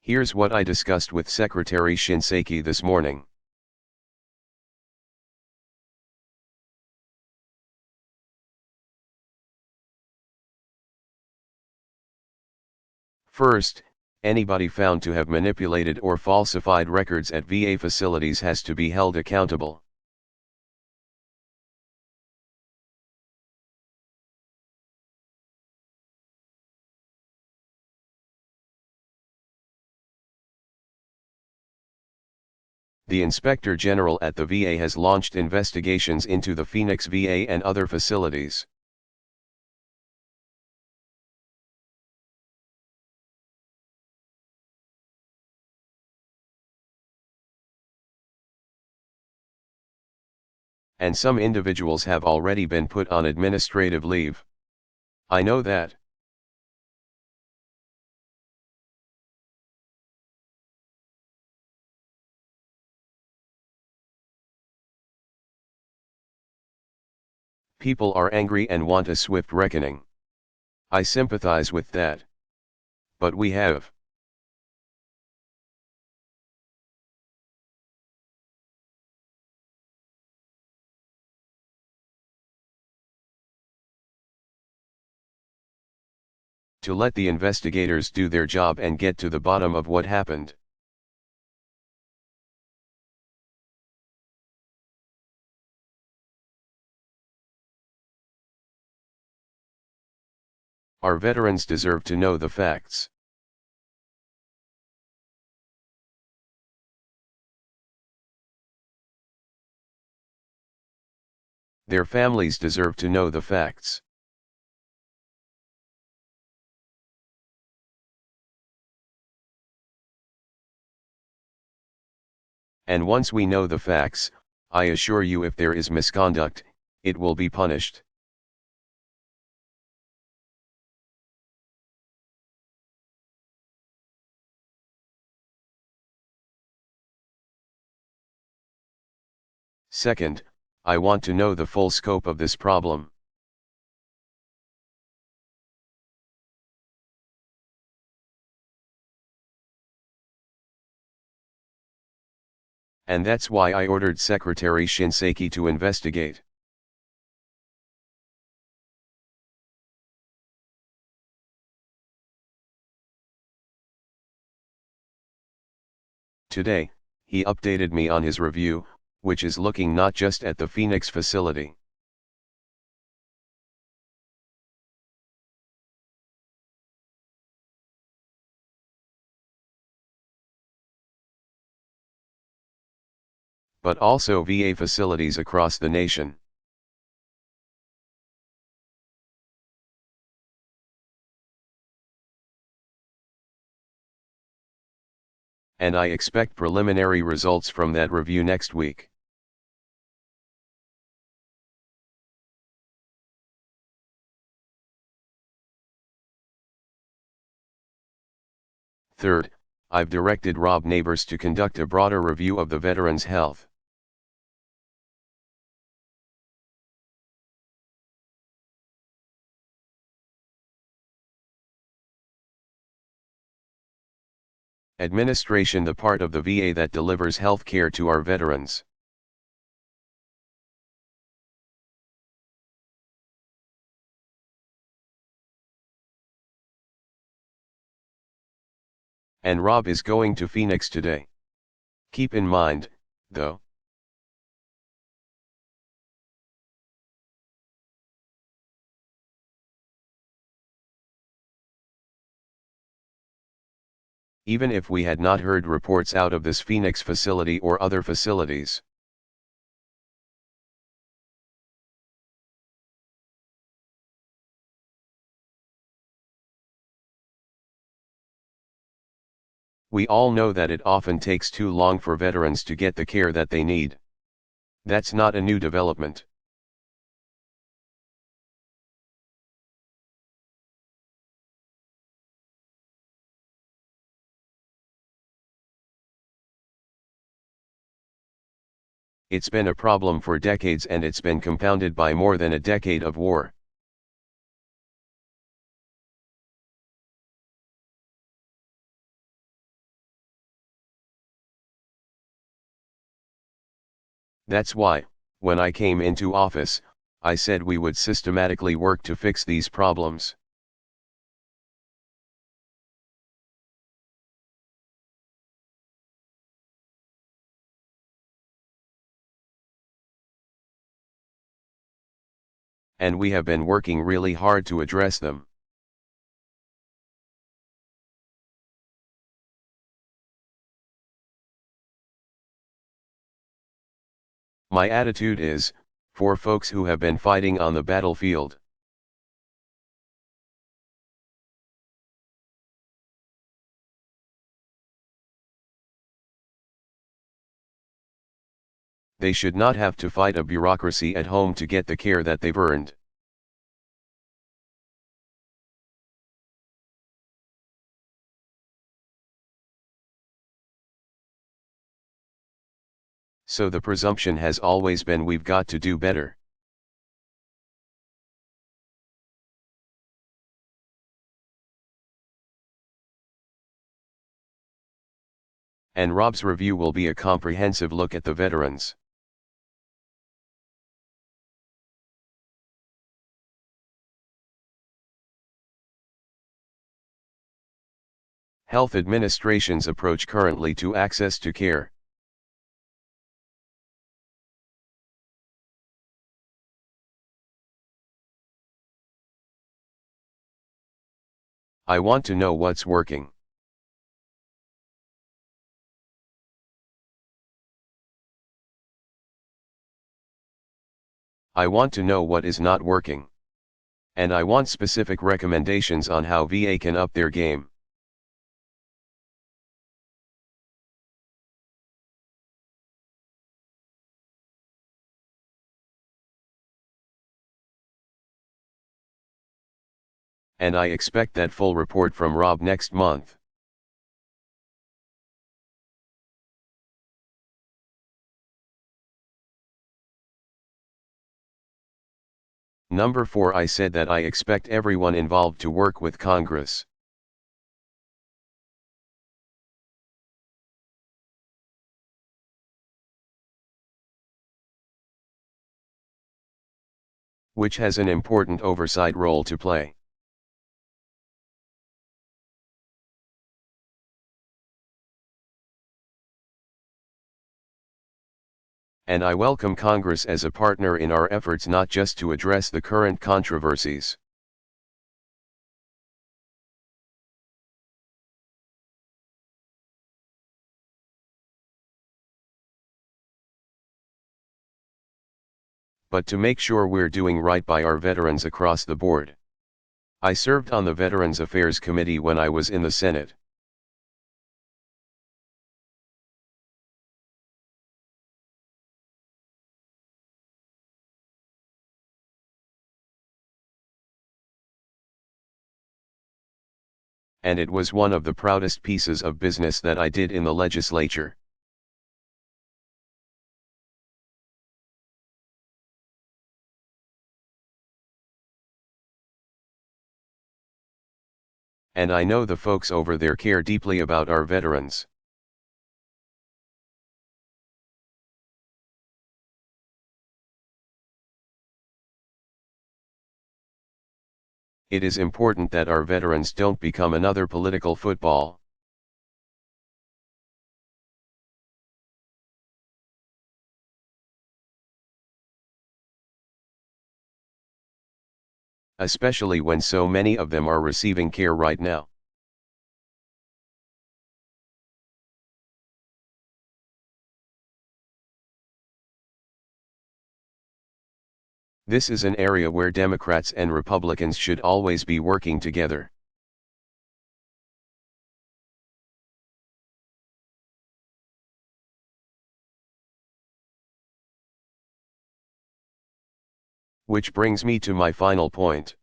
Here's what I discussed with Secretary Shinseki this morning. First, anybody found to have manipulated or falsified records at VA facilities has to be held accountable. The Inspector General at the VA has launched investigations into the Phoenix VA and other facilities. And some individuals have already been put on administrative leave. I know that. People are angry and want a swift reckoning. I sympathize with that. But we have to let the investigators do their job and get to the bottom of what happened. Our veterans deserve to know the facts. Their families deserve to know the facts. And once we know the facts, I assure you if there is misconduct, it will be punished. Second, I want to know the full scope of this problem. And that's why I ordered Secretary Shinseki to investigate. Today, he updated me on his review, which is looking not just at the Phoenix facility. But also VA facilities across the nation. And I expect preliminary results from that review next week. Third, I've directed Rob Neighbors to conduct a broader review of the veterans' health. Administration, the part of the VA that delivers health care to our veterans. And Rob is going to Phoenix today. Keep in mind, though, even if we had not heard reports out of this Phoenix facility or other facilities, we all know that it often takes too long for veterans to get the care that they need. That's not a new development. It's been a problem for decades, and it's been compounded by more than a decade of war. That's why, when I came into office, I said we would systematically work to fix these problems. And we have been working really hard to address them. My attitude is, for folks who have been fighting on the battlefield. They should not have to fight a bureaucracy at home to get the care that they've earned. So the presumption has always been we've got to do better. And Rob's review will be a comprehensive look at the veterans. Health Administration's approach currently to access to care. I want to know what's working. I want to know what is not working. And I want specific recommendations on how VA can up their game. And I expect that full report from Rob next month. Number 4, I said that I expect everyone involved to work with Congress. Which has an important oversight role to play. And I welcome Congress as a partner in our efforts not just to address the current controversies. But to make sure we're doing right by our veterans across the board. I served on the Veterans Affairs Committee when I was in the Senate. And it was one of the proudest pieces of business that I did in the legislature. And I know the folks over there care deeply about our veterans. It is important that our veterans don't become another political football. Especially when so many of them are receiving care right now. This is an area where Democrats and Republicans should always be working together. Which brings me to my final point.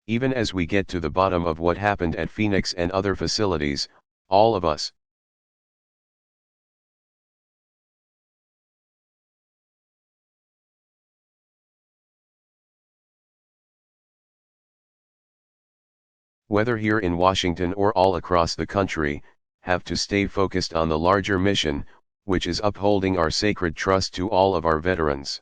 Even as we get to the bottom of what happened at Phoenix and other facilities, all of us, whether here in Washington or all across the country, have to stay focused on the larger mission, which is upholding our sacred trust to all of our veterans.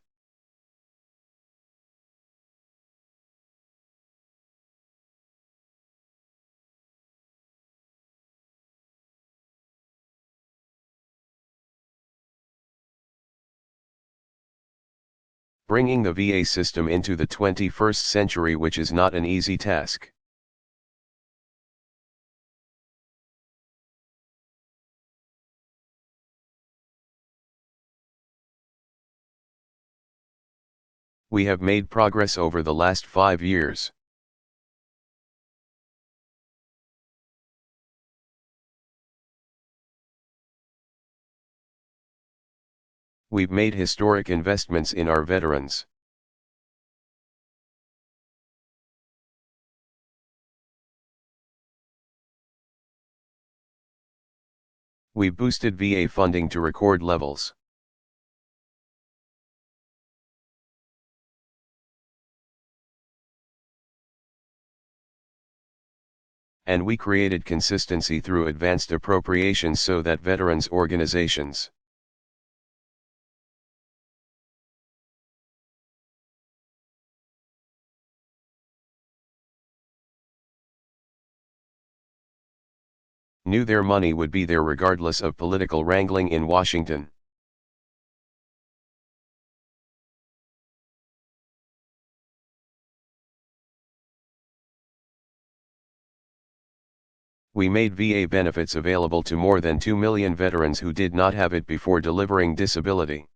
Bringing the VA system into the 21st century, which is not an easy task. We have made progress over the last 5 years. We've made historic investments in our veterans. We boosted VA funding to record levels. And we created consistency through advanced appropriations so that veterans organizations knew their money would be there regardless of political wrangling in Washington. We made VA benefits available to more than 2 million veterans who did not have it before delivering disability.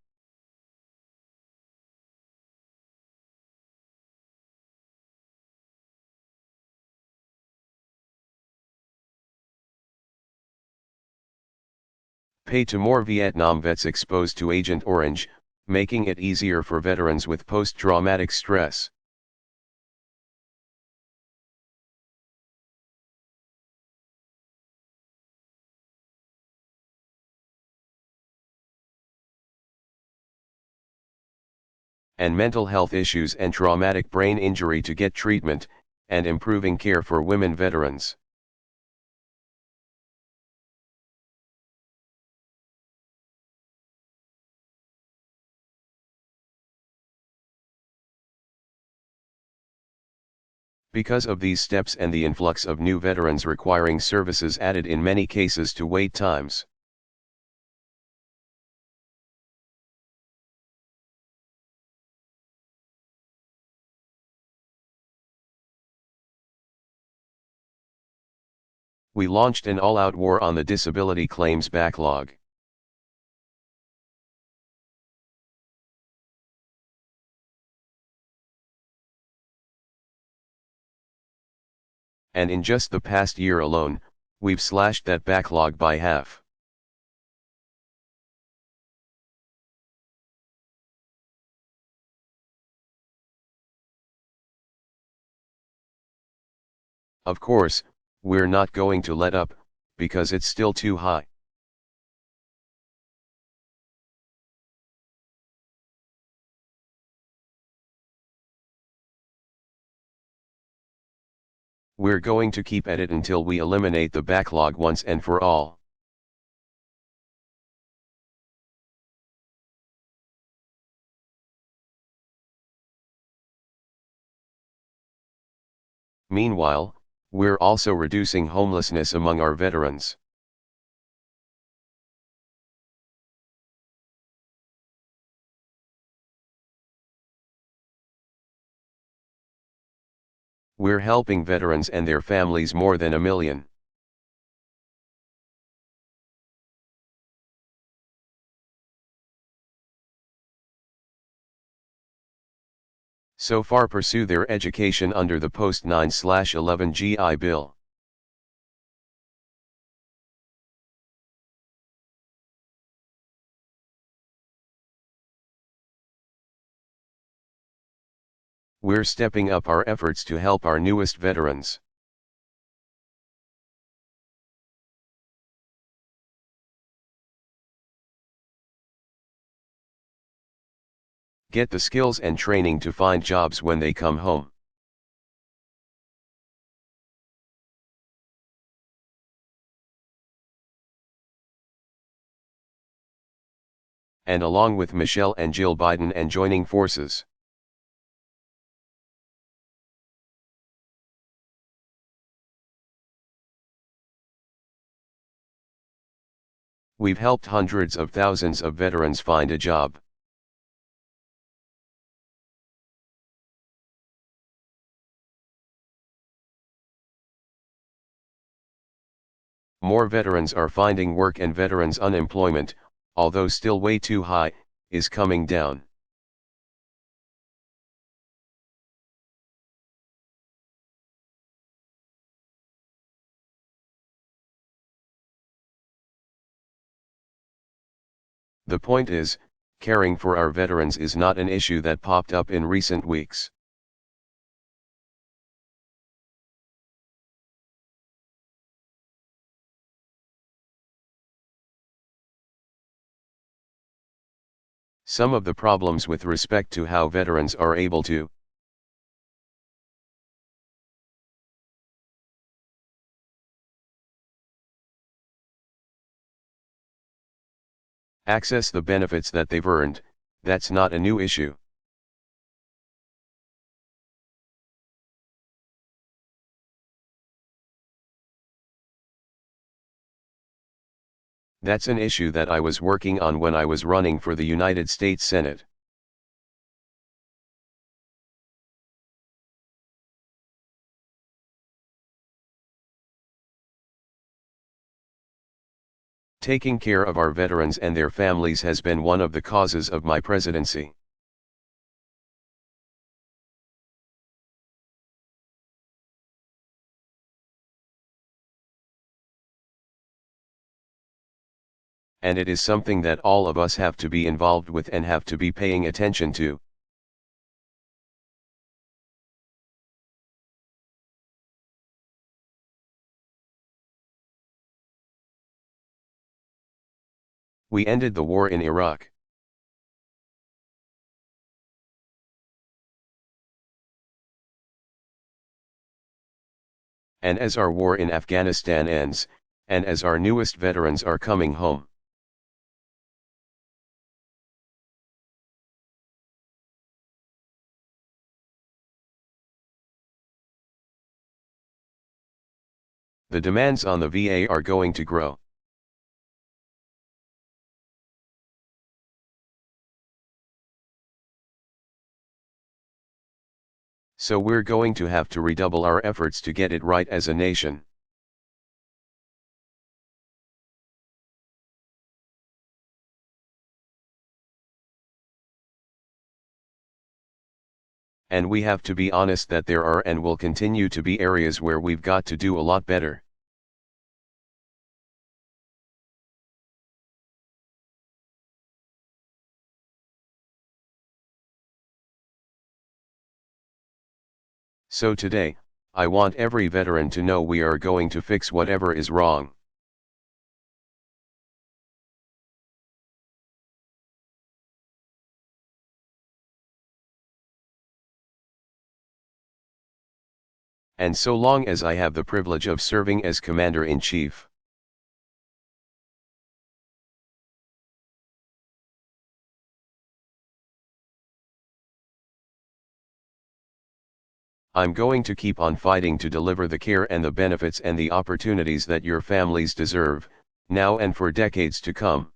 Pay to more Vietnam vets exposed to Agent Orange, making it easier for veterans with post-traumatic stress. And mental health issues and traumatic brain injury to get treatment, and improving care for women veterans. Because of these steps and the influx of new veterans requiring services added in many cases to wait times. We launched an all-out war on the disability claims backlog. And in just the past year alone, we've slashed that backlog by half. Of course, we're not going to let up, because it's still too high. We're going to keep at it until we eliminate the backlog once and for all. Meanwhile, we're also reducing homelessness among our veterans. We're helping veterans and their families more than 1 million. So far pursue their education under the Post 9/11 GI Bill. We're stepping up our efforts to help our newest veterans. Get the skills and training to find jobs when they come home. and along with Michelle and Jill Biden and joining forces. We've helped hundreds of thousands of veterans find a job. More veterans are finding work, and veterans' unemployment, although still way too high, is coming down. The point is, caring for our veterans is not an issue that popped up in recent weeks. Some of the problems with respect to how veterans are able to access the benefits that they've earned, that's not a new issue. That's an issue that I was working on when I was running for the United States Senate. Taking care of our veterans and their families has been one of the causes of my presidency. And it is something that all of us have to be involved with and have to be paying attention to. We ended the war in Iraq. And as our war in Afghanistan ends, and as our newest veterans are coming home, the demands on the VA are going to grow. So we're going to have to redouble our efforts to get it right as a nation. And we have to be honest that there are and will continue to be areas where we've got to do a lot better. So today, I want every veteran to know we are going to fix whatever is wrong. And so long as I have the privilege of serving as Commander-in-Chief, I'm going to keep on fighting to deliver the care and the benefits and the opportunities that your families deserve, now and for decades to come.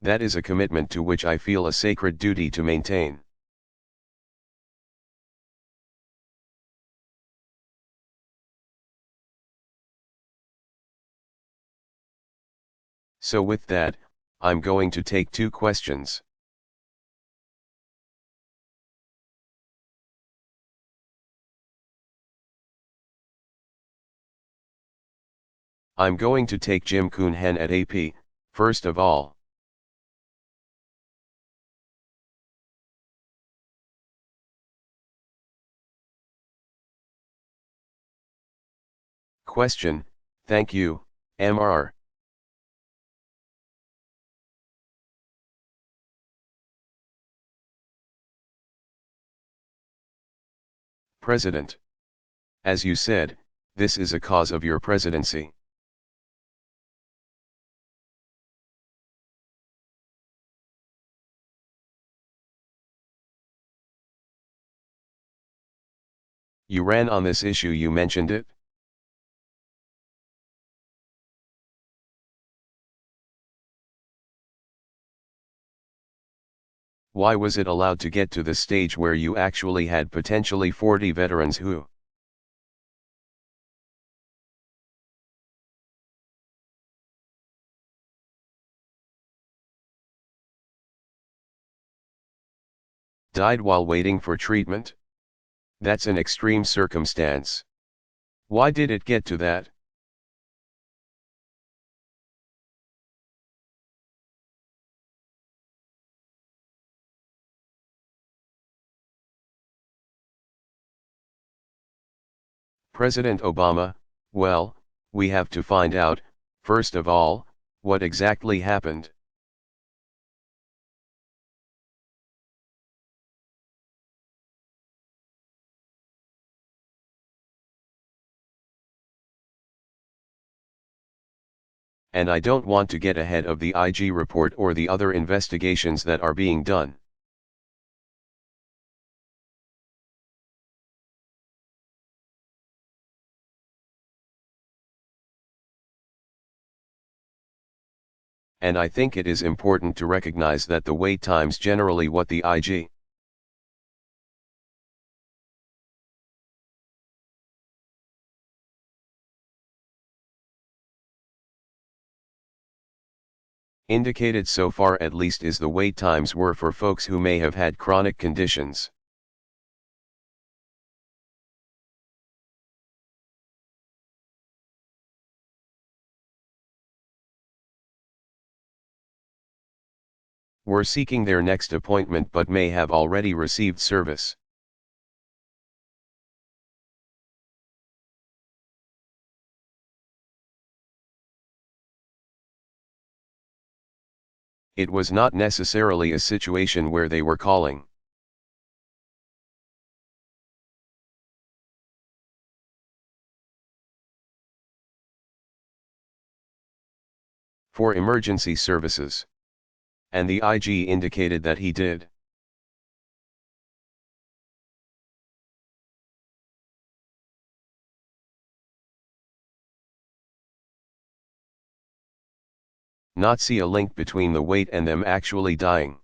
That is a commitment to which I feel a sacred duty to maintain. So with that, I'm going to take 2 questions. I'm going to take Jim Coonhen at AP, first of all. Question, thank you, Mr. President. As you said, this is a cause of your presidency. You ran on this issue, you mentioned it? Why was it allowed to get to the stage where you actually had potentially 40 veterans who died while waiting for treatment? That's an extreme circumstance. Why did it get to that? President Obama, well, we have to find out, first of all, what exactly happened. And I don't want to get ahead of the IG report or the other investigations that are being done. And I think it is important to recognize that the wait times generally what the IG indicated so far at least is the wait times were for folks who may have had chronic conditions. Were seeking their next appointment but may have already received service. It was not necessarily a situation where they were calling for emergency services. And the IG indicated that he did. Not see a link between the wait and them actually dying.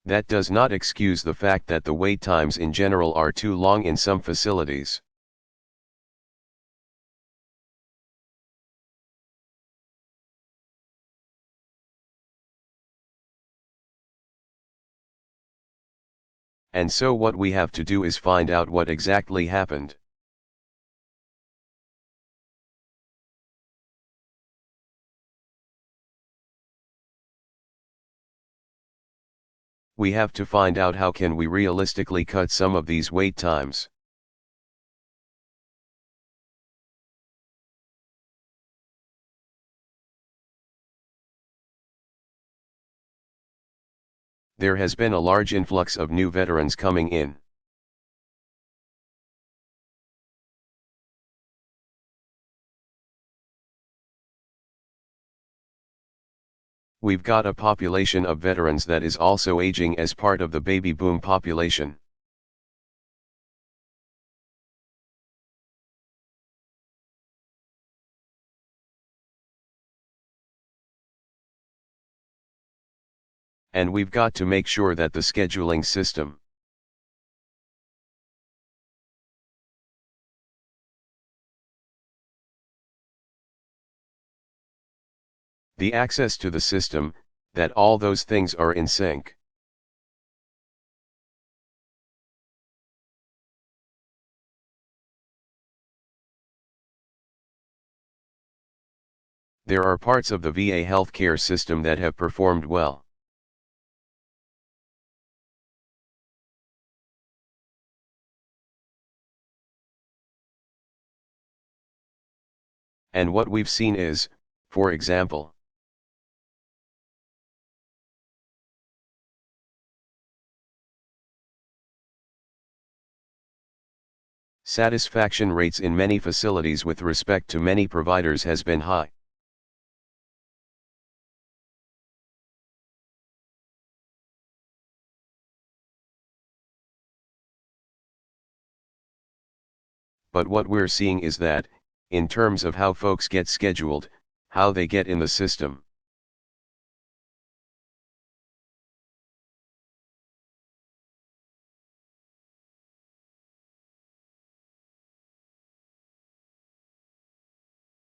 That does not excuse the fact that the wait times in general are too long in some facilities. And so what we have to do is find out what exactly happened. We have to find out how can we realistically cut some of these wait times. There has been a large influx of new veterans coming in. We've got a population of veterans that is also aging as part of the baby boom population. And we've got to make sure that the scheduling system the access to the system, that all those things are in sync. There are parts of the VA healthcare system that have performed well. And what we've seen is, For example, satisfaction rates in many facilities with respect to many providers has been high. But what we're seeing is that, in terms of how folks get scheduled, how they get in the system,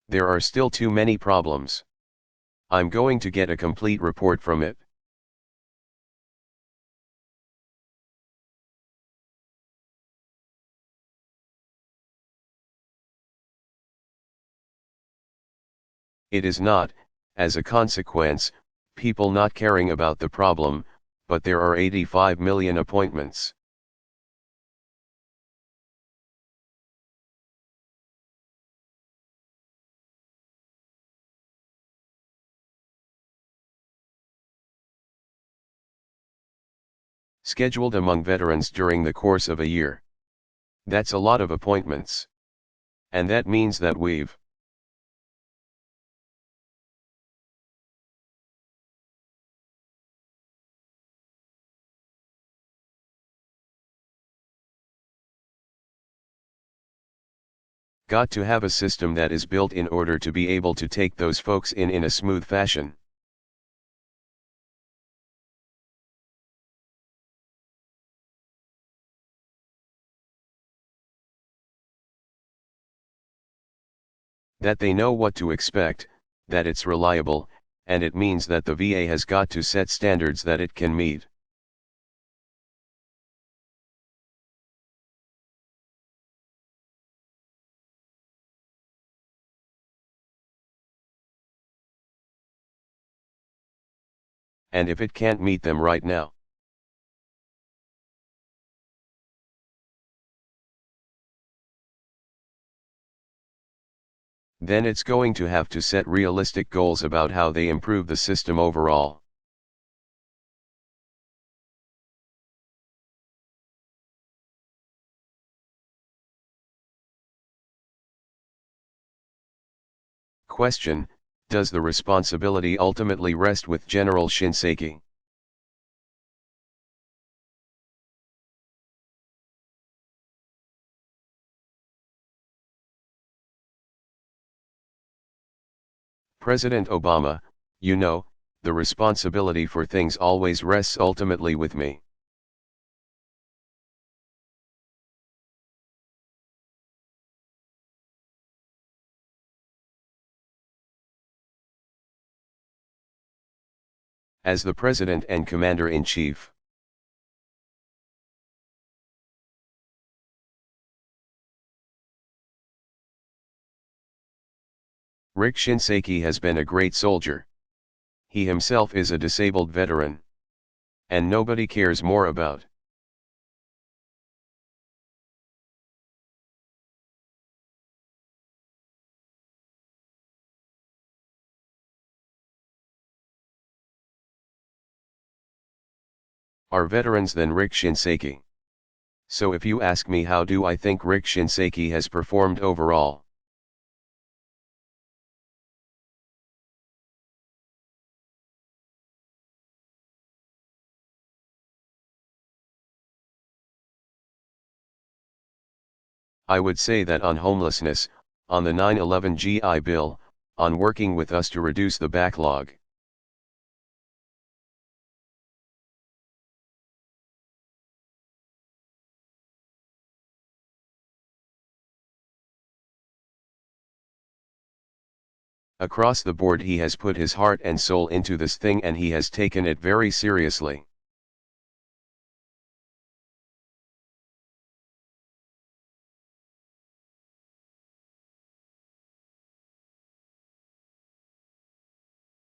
there are still too many problems. I'm going to get a complete report from it. It is not, as a consequence, people not caring about the problem, but there are 85 million appointments. Scheduled among veterans during the course of a year. That's a lot of appointments. And that means that we've got to have a system that is built in order to be able to take those folks in a smooth fashion. That they know what to expect, that it's reliable, and it means that the VA has got to set standards that it can meet. And if it can't meet them right now, then it's going to have to set realistic goals about how they improve the system overall. Question: does the responsibility ultimately rest with General Shinseki? President Obama, you know, the responsibility for things always rests ultimately with me. As the President and Commander-in-Chief. Rick Shinseki has been a great soldier. He himself is a disabled veteran. And nobody cares more about. Are veterans than Rick Shinseki. So if you ask me, how do I think Rick Shinseki has performed overall? I would say that on homelessness, on the 9/11 GI Bill, on working with us to reduce the backlog. Across the board he has put his heart and soul into this thing, and he has taken it very seriously.